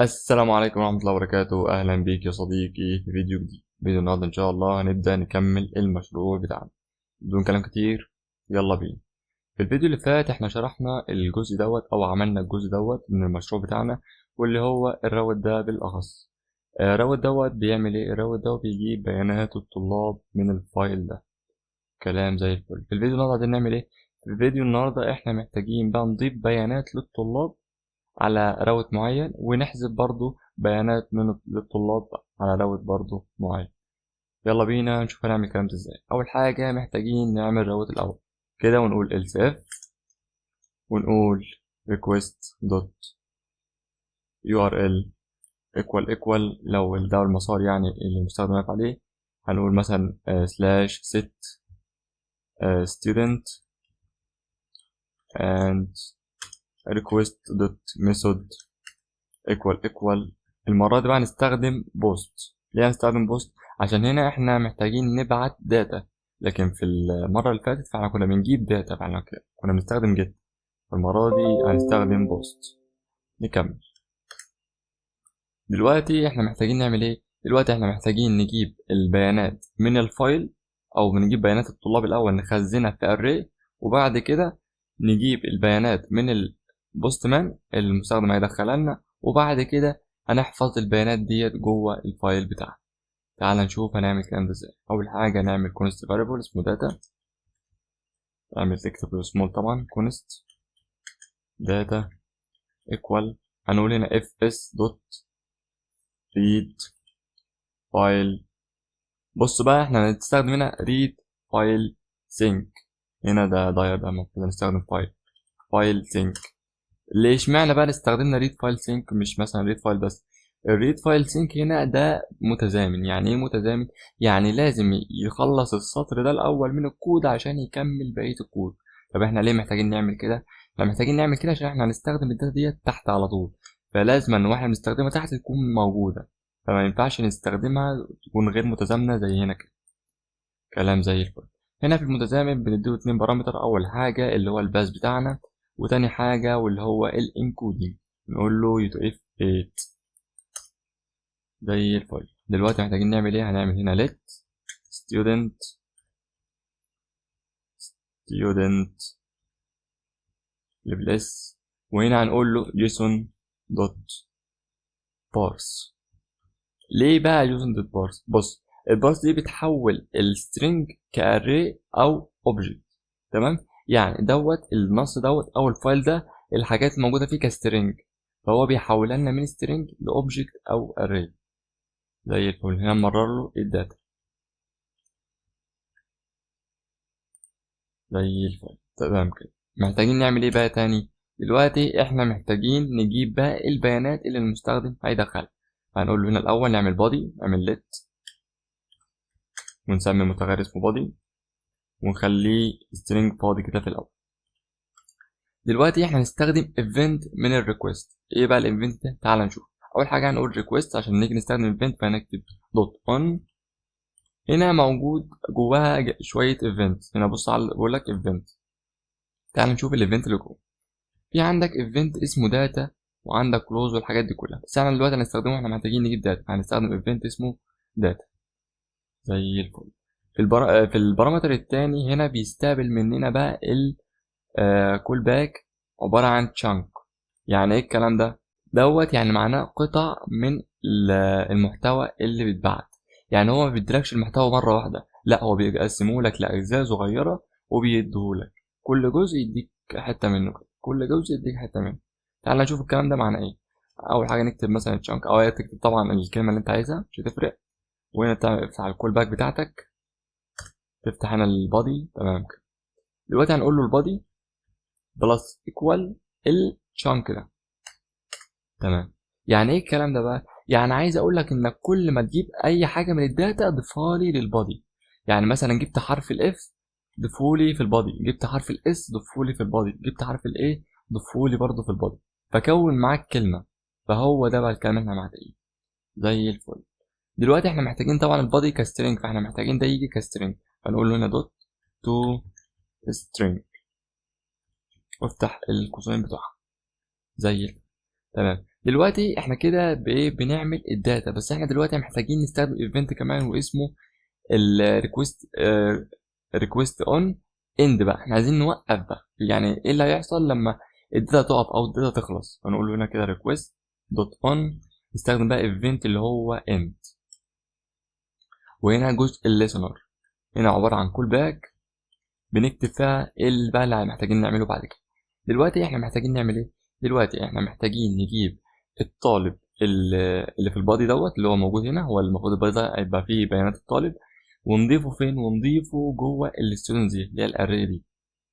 السلام عليكم ورحمة الله وبركاته. أهلا بيك يا صديقي في فيديو جديد. فيديو النهاردة إن شاء الله هنبدأ نكمل المشروع بتاعنا بدون كلام كتير. يلا بينا. في الفيديو اللي فات احنا شرحنا الجزء دوت أو عملنا الجزء دوت من المشروع بتاعنا، واللي هو الراوت ده بالأخص. الراوت دوت بيعمل ايه؟ الراوت دوت بيجيب بيانات الطلاب من الفايل ده. كلام زي الفل. في الفيديو النهاردة عايزين نعمل ايه؟ في الفيديو النهاردة احنا محتاجين بقى نضيف بيانات للطلاب على راوت معين، ونحذف برضو بيانات من للطلاب على راوت برضو معين. يلا بينا نشوف هنعمل الكلام ده ازاي. اول حاجه محتاجين نعمل راوت الاول كده، ونقول else if، ونقول request dot url equal لو ده المسار يعني اللي المستخدم واقف عليه. هنقول مثلا slash set student and request dot method equal. المرة دي بقى هنستخدم بوست. ليه هنستخدم بوست؟ عشان هنا احنا محتاجين نبعت داتا، لكن في المرة اللي فاتت فاحنا كنا بنجيب داتا، فاحنا كنا بنستخدم جيت. المرة دي هنستخدم بوست. نكمل. دلوقتي احنا محتاجين نعمل ايه؟ دلوقتي احنا محتاجين نجيب البيانات من الفايل، او بنجيب بيانات الطلاب الاول نخزنها في array، وبعد كده نجيب البيانات من البوست مان اللي المستخدم هيدخلها لنا، وبعد كده هنحفظ البيانات ديت جوه الفايل بتاعنا. تعال نشوف هنعمل الكلام ده ازاي. اول حاجه نعمل const variable اسمه data. نعمل تكتب سمول طبعا const data equal. هنقول هنا fs dot read file. بص بقى احنا هنستخدم هنا read file sync. هنا ده يبقى المفروض نستخدم file sync. ليش معنى بقى استخدمنا read file sync مش مثلا read file بس؟ الريد فايل سينك هنا ده متزامن. يعني ايه متزامن؟ يعني لازم يخلص السطر ده الاول من الكود عشان يكمل بقيه الكود. طب احنا ليه محتاجين نعمل كده؟ احنا محتاجين نعمل كده عشان احنا هنستخدم الداتا ديت تحت على طول، فلازم ان واحنا بنستخدمها تحت تكون موجوده، فما ينفعش نستخدمها تكون غير متزامنه زي هنا كده. كلام زي الفل. هنا في المتزامن بنديله 2 بارامتر. اول حاجه اللي هو الباس بتاعنا، وتاني حاجه واللي هو الانكودنج نقول له UTF 8 زي الفل. دلوقتي محتاجين نعمل ايه؟ هنعمل هنا let student level s، وهنا هنقول له json dot parse. ليه بقى json dot parse؟ بص، البارس دي بتحول السترينج كاري او اوبجكت. تمام؟ يعني النص او الفايل ده الحاجات الموجوده فيه كسترينج، فهو بيحولها لنا من سترينج لاوبجكت او اري زي الفل. هنا نمرر له الداتا زي الفل. تمام كده. محتاجين نعمل ايه بقى تاني؟ دلوقتي احنا محتاجين نجيب بقى البيانات اللي المستخدم هيدخلها. هنقول له هنا الاول نعمل body، نعمل let، ونسمي متغير اسمه body، ونخليه string فاضي كده في الاول. دلوقتي احنا هنستخدم event من الريكوست. ايه بقى الايفنت ده؟ تعال نشوف. اول حاجه هنقول request عشان نيجي نستخدم event، فهنكتب dot on. هنا موجود جواها شويه event. هنا بص على بقول لك event. تعال نشوف الايفنت اللي جوه. في عندك ايفنت اسمه داتا، وعندك كلوز والحاجات دي كلها، بس احنا دلوقتي هنستخدمه. احنا محتاجين نجيب داتا، هنستخدم ايفنت اسمه داتا زي الفل. في البارامتر التاني هنا بيستقبل مننا بقى كول باك عبارة عن chunk. يعني ايه الكلام ده؟ يعني معناه قطع من المحتوى اللي بيتبعت. يعني هو ما بيديلكش المحتوى مرة واحدة، لا هو بيقسمه لك لأجزاء صغيرة وبيديهولك. كل جزء يديك حتة منه كده، كل جزء يديك حتة منه. تعال نشوف الكلام ده معناه ايه. أول حاجة نكتب مثلا chunk، أو هي تكتب طبعا الكلمة اللي أنت عايزها مش هتفرق. وهنا تفتح الكول باك بتاعتك، تفتح هنا البادي. تمام كده. دلوقتي هنقول له البادي بلس ايكوال الشانك ده. تمام. يعني ايه الكلام ده بقى؟ يعني عايز اقول لك انك كل ما تجيب اي حاجه من الداتا ضيفها لي للبادي. يعني مثلا جبت حرف الاف ضيفه لي في البادي، جبت حرف الاس ضيفه لي في البادي، جبت حرف الاي ضيفه لي برضه في البادي، فكون معاك كلمه. فهو ده بقى الكلام اللي احنا محتاجينه زي الفل. دلوقتي احنا محتاجين طبعا البادي كسترينج، فاحنا محتاجين ده يجي كسترينج. فنقول له هنا دوت تو string، وافتح القوسين بتوعها زي الفل. تمام. دلوقتي احنا كده بنعمل الداتا، بس احنا دلوقتي محتاجين نستخدم ايفنت كمان واسمه الريكوست ريكوست اون اند بقى. احنا عايزين نوقف بقى، يعني ايه اللي هيحصل لما الداتا تقف او الداتا تخلص. هنقول له هنا كده ريكوست دوت اون، نستخدم بقى ايفنت اللي هو اند. وهنا جزء الليسنر هنا عباره عن كول باك، بنكتب فيها ايه اللي بقى اللي محتاجين نعمله بعد كده. دلوقتي احنا محتاجين نعمل ايه؟ دلوقتي احنا محتاجين نجيب الطالب اللي في البادي دوت اللي هو موجود هنا، هو المفروض البادي ده هيبقى فيه بيانات الطالب، ونضيفه فين؟ ونضيفه جوه الستودنت دي اللي هي الاري دي،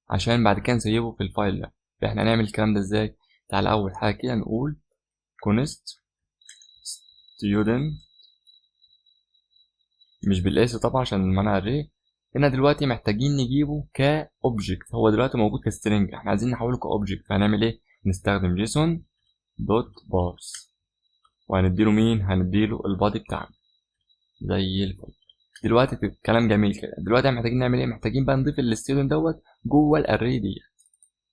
عشان بعد كده نسيبه في الفايل ده. فاحنا هنعمل الكلام ده ازاي؟ تعال اول حاجه كده نقول const student، مش بالاس طبعا عشان المعنى array. هنا دلوقتي محتاجين نجيبه كاوبجكت، هو دلوقتي موجود كسترينج، احنا عايزين نحوله كاوبجكت. فهنعمل ايه؟ نستخدم جيسون دوت بارس، وهنديله مين؟ هنديله البادي بتاعنا زي الفل. دلوقتي كلام جميل كده. دلوقتي احنا محتاجين نعمل ايه؟ محتاجين بقى نضيف الستودنت دوت جوه الاري دي.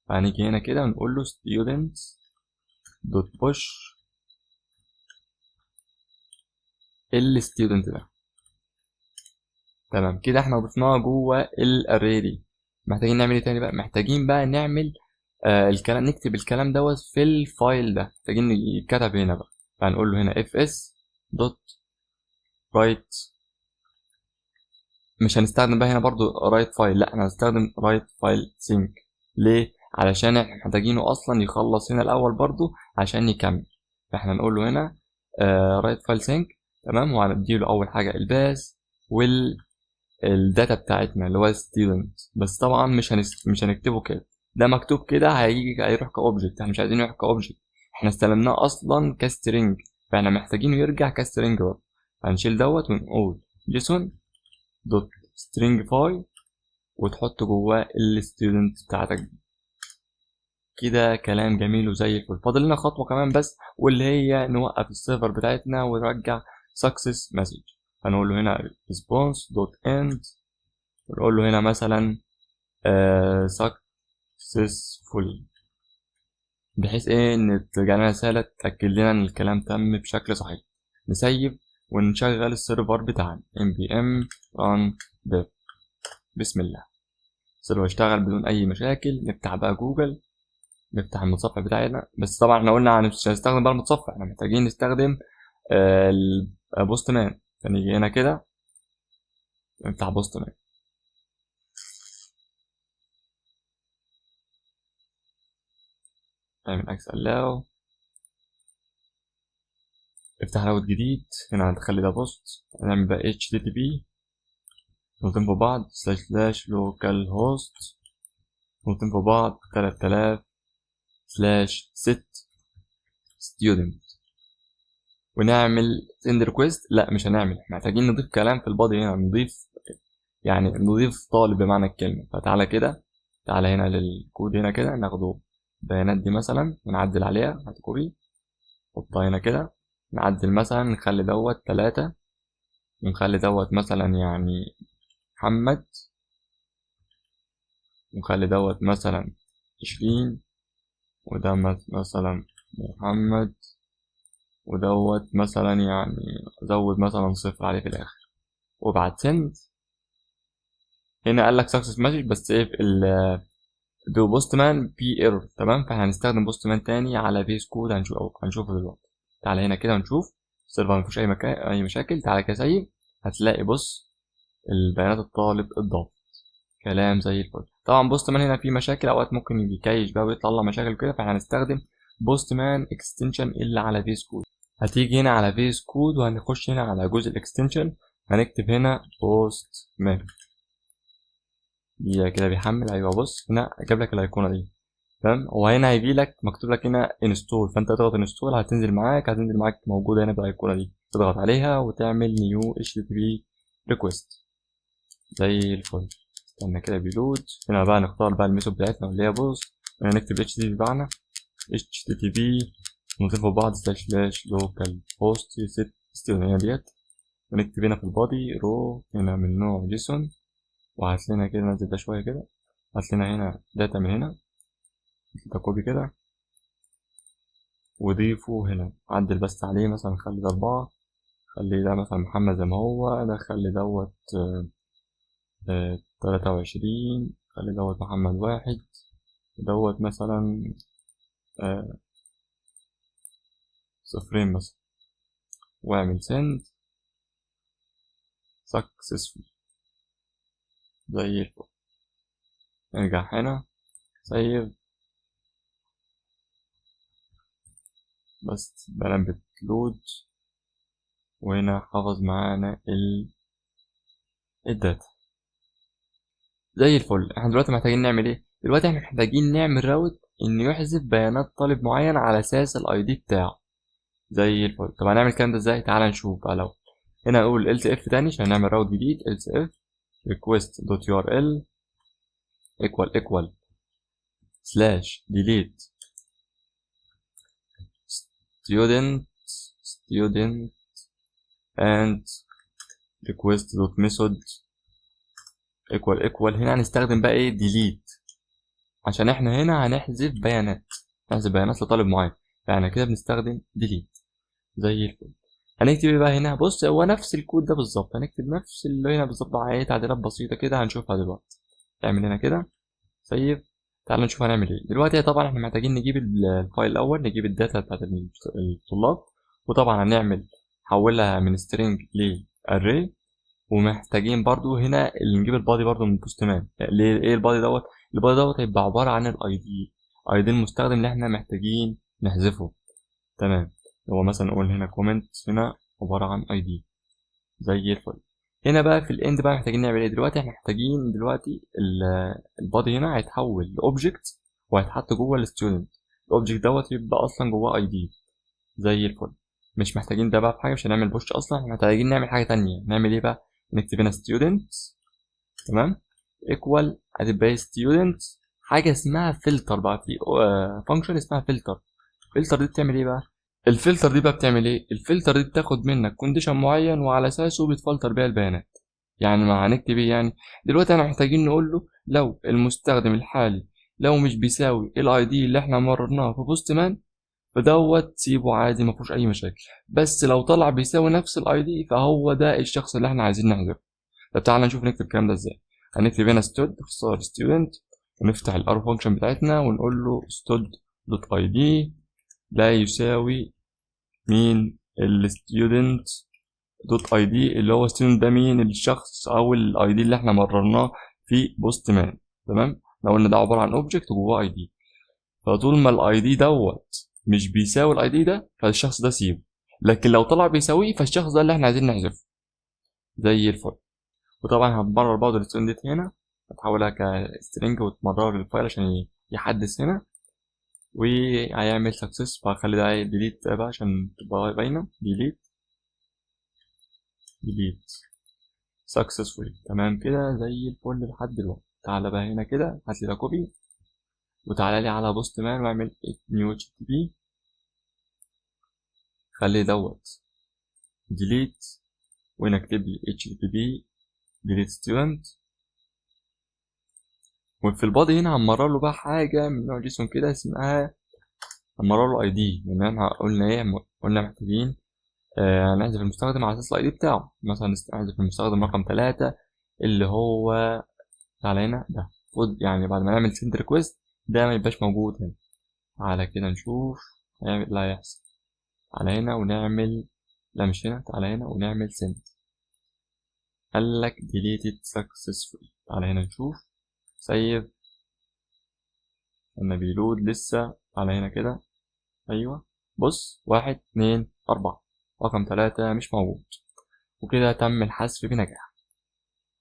فهنيجي هنا كده ونقول له students دوت push الستودنت ده. تمام كده احنا ضفناها جوه الاري دي. محتاجين نعمل ايه تاني بقى؟ محتاجين بقى نعمل الكلام، نكتب الكلام دوت في الفايل ده، محتاجين يتكتب هنا بقى. فهنقول له هنا fs دوت write، مش هنستخدم بقى هنا برضو write فايل، لا انا هنستخدم write فايل sync. ليه؟ علشان احنا محتاجينه اصلا يخلص هنا الاول برضو عشان يكمل. فاحنا نقول له هنا write فايل sync. تمام، وهنديله اول حاجه الباس والداتا بتاعتنا اللي هو student، بس طبعا مش هنكتبه كده، ده مكتوب كده هيروح كاوبجكت، احنا مش عايزينه يروح كاوبجكت، احنا استلمناه اصلا كسترينج، فاحنا محتاجينه يرجع كسترينج برضه. هنشيل دوت ونقول جيسون دوت stringify، وتحط جواه الستودنت بتاعتك دي. كده كلام جميل وزي الفل. فاضل لنا خطوه كمان بس، واللي هي نوقف السيرفر بتاعتنا ونرجع success message. هنقول له هنا response دوت end، ونقول له هنا مثلا successful، بحيث ايه ان ترجع لنا رساله تاكد لنا ان الكلام تم بشكل صحيح. نسيب ونشغل السيرفر بتاعنا npm run dev. بسم الله، السيرفر يشتغل بدون اي مشاكل. نفتح بقى جوجل، نفتح المتصفح بتاعنا، بس طبعا احنا قلنا مش هنستخدم بقى المتصفح، احنا محتاجين نستخدم البوست مان. فنيجي هنا كده نفتح بوست مان، نعمل اكس allow، افتح راوت جديد. هنا هنخلي ده بوست، هنعمل بقى http نقطتين في بعض / لوكال هوست نقطتين في بعض 3000 /set student، ونعمل send request. لا مش هنعمل، احنا محتاجين نضيف كلام في البادي هنا، نضيف طالب بمعنى الكلمة. فتعالى كده، تعالى هنا للكود هنا كده، ناخده البيانات دي مثلا ونعدل عليها، هات كوبي نحطها هنا كده، نعدل مثلا نخلي دوت 3، ونخلي دوت مثلا يعني محمد، ونخلي دوت مثلا 20، وده مثلا محمد، ودوت مثلا يعني زود مثلا 0 عليه في الآخر، وبعد سند. هنا قال لك سكسس ماشي، بس ايه بوست مان بي ايرور. تمام، فاحنا هنستخدم بوست مان تاني على فيس كود، هنشوفه دلوقتي. تعالى هنا كده ونشوف السيرفر مفيهوش اي مشاكل. تعالى كده سيب، هتلاقي بص البيانات الطالب اتضافت، كلام زي الفل. طبعا بوست مان هنا فيه مشاكل، اوقات ممكن يكيش بقى ويطلع مشاكل كده، فاحنا هنستخدم بوست مان اكستنشن اللي على فيس كود. هتيجي هنا على فيس كود وهنخش هنا على جزء الاكستنشن، هنكتب هنا بوست مان. دي كده بيحمل، ايوه بص هنا جاب لك الايقونه دي. تمام، هو هنا هيجي لك مكتوب لك هنا انستول، فانت تضغط انستول هتنزل معاك موجوده هنا بالايقونه دي، تضغط عليها وتعمل نيو HTTP ريكوست زي الفل. استنى كده بيلود. هنا بقى نختار بقى الميثود بتاعتنا اللي هي بوست، هنا نكتب HTTP بتاعنا HTTP نضيف بعض / لوكال هوست ست ستيون هنا ديت، ونكتب هنا في البادي رو هنا من نوع جيسون، وهات لنا كده ننزل ده شويه كده، هات لنا هنا داتا من هنا، ده كوبي كده وضيفه هنا، عدل بس عليه، مثلا خلي ده 4، خلي ده مثلا محمد زي ما هو ده، خلي دوت 23، خلي دوت محمد 1، دوت مثلا 0 مثلا، واعمل send successful زي الفل. نرجع هنا save، بس بلان بتلود، وهنا حافظ معانا الداتا زي الفل. احنا دلوقتي محتاجين نعمل ايه؟ دلوقتي احنا محتاجين نعمل راوت انه يحذف بيانات طالب معين على اساس الاي دي بتاعه زي الفل. طب هنعمل الكلام ده ازاي؟ تعال نشوف بقى. لو هنا اقول else if تاني عشان نعمل راوت جديد، else if request.url equal slash delete student and request.method equal. هنا هنستخدم بقى ايه؟ delete، عشان احنا هنا هنحذف بيانات لطالب معين، فاحنا كده بنستخدم delete زي الفل. هنكتب ايه بقى هنا؟ بص هو نفس الكود ده بالظبط، هنكتب نفس اللي هنا بالظبط، عليه تعديلات بسيطة كده هنشوفها دلوقتي. نعمل هنا كده سيف. تعال نشوف هنعمل ايه دلوقتي. طبعا احنا محتاجين نجيب الفايل الاول، نجيب الداتا بتاعت الطلاب، وطبعا هنعمل حولها من string ل array، ومحتاجين برضو هنا اللي نجيب البادي برضو من بوست مان. ليه ايه البادي دوت؟ البادي دوت هيبقى عبارة عن اي دي المستخدم اللي احنا محتاجين نحذفه. تمام، هو مثلا نقول هنا كومنت هنا عبارة عن اي دي زي الفل. هنا بقى في الاند بقى محتاجين نعمل ايه دلوقتي؟ احنا محتاجين دلوقتي البادي هنا هيتحول لاوبجكت وهيتحط جوه الستودنت. الاوبجكت دوت يبقى اصلا جواه اي دي زي الفل. مش محتاجين ده بقى في حاجه، مش هنعمل بوش اصلا. احنا محتاجين نعمل حاجه تانية. نعمل ايه بقى؟ نكتب هنا ستودنت، تمام، ايكوال هتبقى ستودنت حاجه اسمها فلتر بقى، في فانكشن اسمها فلتر. الفلتر دي بتعمل ايه بقى؟ الفلتر دي بقى بتعمل ايه؟ الفلتر دي بتاخد منك كونديشن معين وعلى اساسه بتفلتر بيها البيانات. يعني ما هنكتب ايه يعني؟ دلوقتي احنا محتاجين نقول له لو المستخدم الحالي لو مش بيساوي الاي دي اللي احنا مررناه في بوست مان، فدوت سيبه عادي ما فيهوش اي مشاكل. بس لو طلع بيساوي نفس الاي دي فهو ده الشخص اللي احنا عايزين نحذفه. طب تعالى نشوف نكتب الكلام ده ازاي. هنكتب هنا ستود، اختصار ستودنت، ونفتح الار فانكشن بتاعتنا ونقول له ستود دوت اي دي لا يساوي مين؟ الستودنت دوت اي دي، اللي هو ستودنت ده مين؟ الشخص او الاي دي اللي احنا مررناه في بوست مان. تمام، لو قلنا ده عباره عن اوبجكت وجواه اي دي، فطول ما الاي دي دوت مش بيساوي الاي دي ده فالشخص ده سيبه، لكن لو طلع بيساويه فالشخص ده اللي احنا عايزين نحذفه زي الفل. وطبعا هنمرر برضه الستودنت هنا، هتحولها كسترينج وتمرر للفايل عشان يحدث هنا، وهيعمل سكسس. فهخلي ده ديليت بقى عشان تبقى باينه، ديليت successfully. تمام كده زي الفل لحد دلوقتي. تعالى بقى هنا كده هات لي ده كوبي، وتعالى لي على بوست مان واعمل نيو اتش تي بي، خلي دوت ديليت، وهنا اكتب لي اتش تي بي ديليت ستودنت. وفي البادي هنا هنمرر له بقى حاجه من نوع جيسون كده اسمها، هنمرر له اي دي، لان احنا قلنا ايه؟ قلنا محتاجين نحذف المستخدم على اساس الاي دي بتاعه. مثلا نحذف المستخدم رقم 3 اللي هو تعالى هنا ده المفروض يعني بعد ما نعمل سند ريكويست ده ما يبقاش موجود هنا. تعالى كده نشوف هيعمل اللي هيحصل. تعالى هنا ونعمل، لا مش هنا، تعالى هنا ونعمل send، قالك deleted successfully. تعالى هنا نشوف save لما بيلود لسه. تعالى هنا كده، ايوه بص 1 2 4 رقم 3 مش موجود. وكده تم الحذف بنجاح.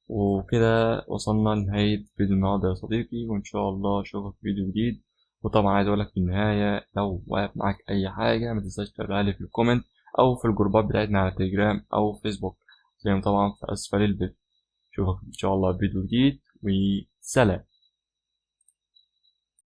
وكده وصلنا لنهاية فيديو النهاردة يا صديقي، وإن شاء الله أشوفك في فيديو جديد. وطبعا عايز أقولك في النهاية لو واقف معاك أي حاجة متنساش تقولها لي في الكومنت أو في الجروبات بتاعتنا على تليجرام أو فيسبوك، زي طبعا في أسفل الفيديو. أشوفك إن شاء الله في فيديو جديد، وسلام.